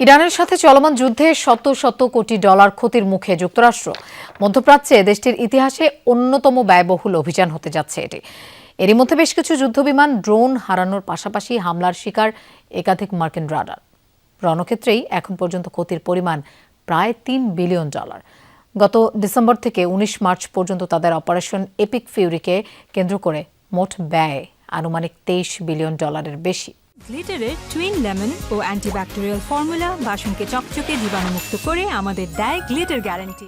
ইরানের সাথে চলমান যুদ্ধে শত শত কোটি ডলার ক্ষতির মুখে যুক্তরাষ্ট্র। মধ্যপ্রাচ্যে দেশটির ইতিহাসে অন্যতম ব্যয়বহুল অভিযান হতে যাচ্ছে এটি। এরই মধ্যে বেশ কিছু যুদ্ধবিমান ড্রোন হারানোর পাশাপাশি হামলার শিকার একাধিক মার্কিন রাডার। রণক্ষেত্রেই এখন পর্যন্ত ক্ষতির পরিমাণ প্রায় $3 বিলিয়ন। গত ডিসেম্বর থেকে ১৯ মার্চ পর্যন্ত তাদের অপারেশন এপিক ফিউরিকে কেন্দ্র করে মোট ব্যয় আনুমানিক $23 বিলিয়ন বেশি। গ্লিটারের টুইন লেমন ও অ্যান্টিব্যাকটেরিয়াল ফর্মুলা বাসনকে চকচকে জীবাণুমুক্ত করে আমাদের দেয় গ্লিটার গ্যারান্টি।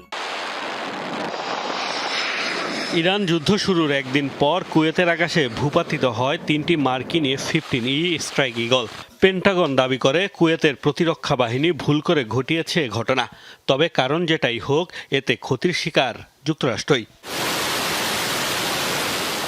ইরান যুদ্ধ শুরুর একদিন পর কুয়েতের আকাশে ভূপাতিত হয় ৩টি মার্কিন F-15E স্ট্রাইক ঈগল। পেন্টাগন দাবি করে কুয়েতের প্রতিরক্ষা বাহিনী ভুল করে ঘটিয়েছে ঘটনা। তবে কারণ যেটাই হোক, এতে ক্ষতির শিকার যুক্তরাষ্ট্রই।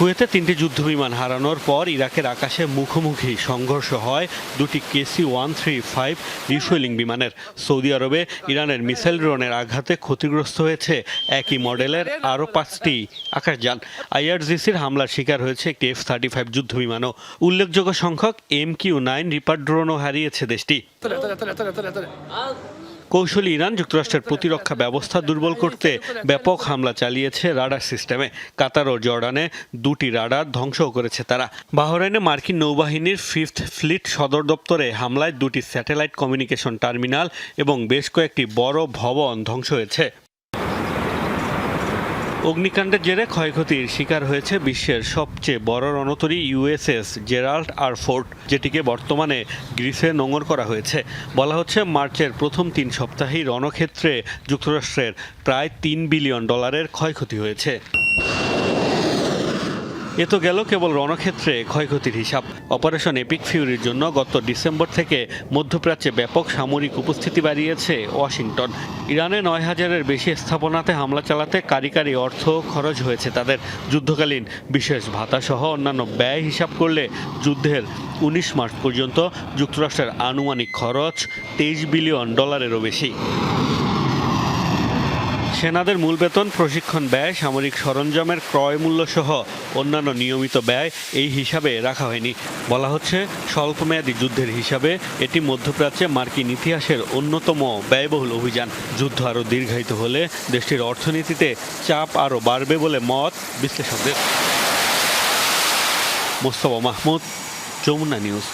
কুয়েতে ৩টি যুদ্ধবিমান হারানোর পর ইরাকের আকাশে মুখোমুখি সংঘর্ষ হয় দুটি KC-135 রিফুয়েলিং বিমানের। সৌদি আরবে ইরানের মিসাইল ড্রোনের আঘাতে ক্ষতিগ্রস্ত হয়েছে একই মডেলের আরও 5টি আকাশযান। IRGCর হামলার শিকার হয়েছে একটি F-35 যুদ্ধবিমানও। উল্লেখযোগ্য সংখ্যক MQ-9 রিপার ড্রোনও হারিয়েছে দেশটি। কৌশলী ইরান যুক্তরাষ্ট্রের প্রতিরক্ষা ব্যবস্থা দুর্বল করতে ব্যাপক হামলা চালিয়েছে রাডার সিস্টেমে। কাতার ও জর্ডানে 2টি রাডার ধ্বংসও করেছে তারা। বাহরাইনে মার্কিন নৌবাহিনীর 5th ফ্লিট সদর দপ্তরে হামলায় 2টি স্যাটেলাইট কমিউনিকেশন টার্মিনাল এবং বেশ কয়েকটি বড় ভবন ধ্বংস হয়েছে। অগ্নিকাণ্ডের জেরে ক্ষয়ক্ষতির শিকার হয়েছে বিশ্বের সবচেয়ে বড় রণতরী USS জেরাল্ড আর ফোর্ড, যেটিকে বর্তমানে গ্রিসে নোঙর করা হয়েছে। বলা হচ্ছে মার্চের প্রথম 3 সপ্তাহেই রণক্ষেত্রে যুক্তরাষ্ট্রের প্রায় $3 বিলিয়ন ক্ষয়ক্ষতি হয়েছে। এ তো গেল কেবল রণক্ষেত্রে ক্ষয়ক্ষতির হিসাব। অপারেশন এপিক ফিউরির জন্য গত ডিসেম্বর থেকে মধ্যপ্রাচ্যে ব্যাপক সামরিক উপস্থিতি বাড়িয়েছে ওয়াশিংটন। ইরানে 9,000-এর বেশি স্থাপনাতে হামলা চালাতে কারিগরি অর্থ খরচ হয়েছে তাদের। যুদ্ধকালীন বিশেষ ভাতাসহ অন্যান্য ব্যয় হিসাব করলে যুদ্ধের 19 মার্চ পর্যন্ত যুক্তরাষ্ট্রের আনুমানিক খরচ $23 বিলিয়ন বেশি। সেনাদের মূল বেতন, প্রশিক্ষণ ব্যয়, সামরিক সরঞ্জামের ক্রয় মূল্য সহ অন্যান্য নিয়মিত ব্যয় এই হিসাবে রাখা হয়নি। বলা হচ্ছে স্বল্পমেয়াদী যুদ্ধের হিসাবে এটি মধ্যপ্রাচ্যে মার্কিন ইতিহাসের অন্যতম ব্যয়বহুল অভিযান। যুদ্ধ আরও দীর্ঘায়িত হলে দেশটির অর্থনীতিতে চাপ আরও বাড়বে বলে মত বিশ্লেষকদের। মোস্তফা মাহমুদ, যমুনা নিউজ।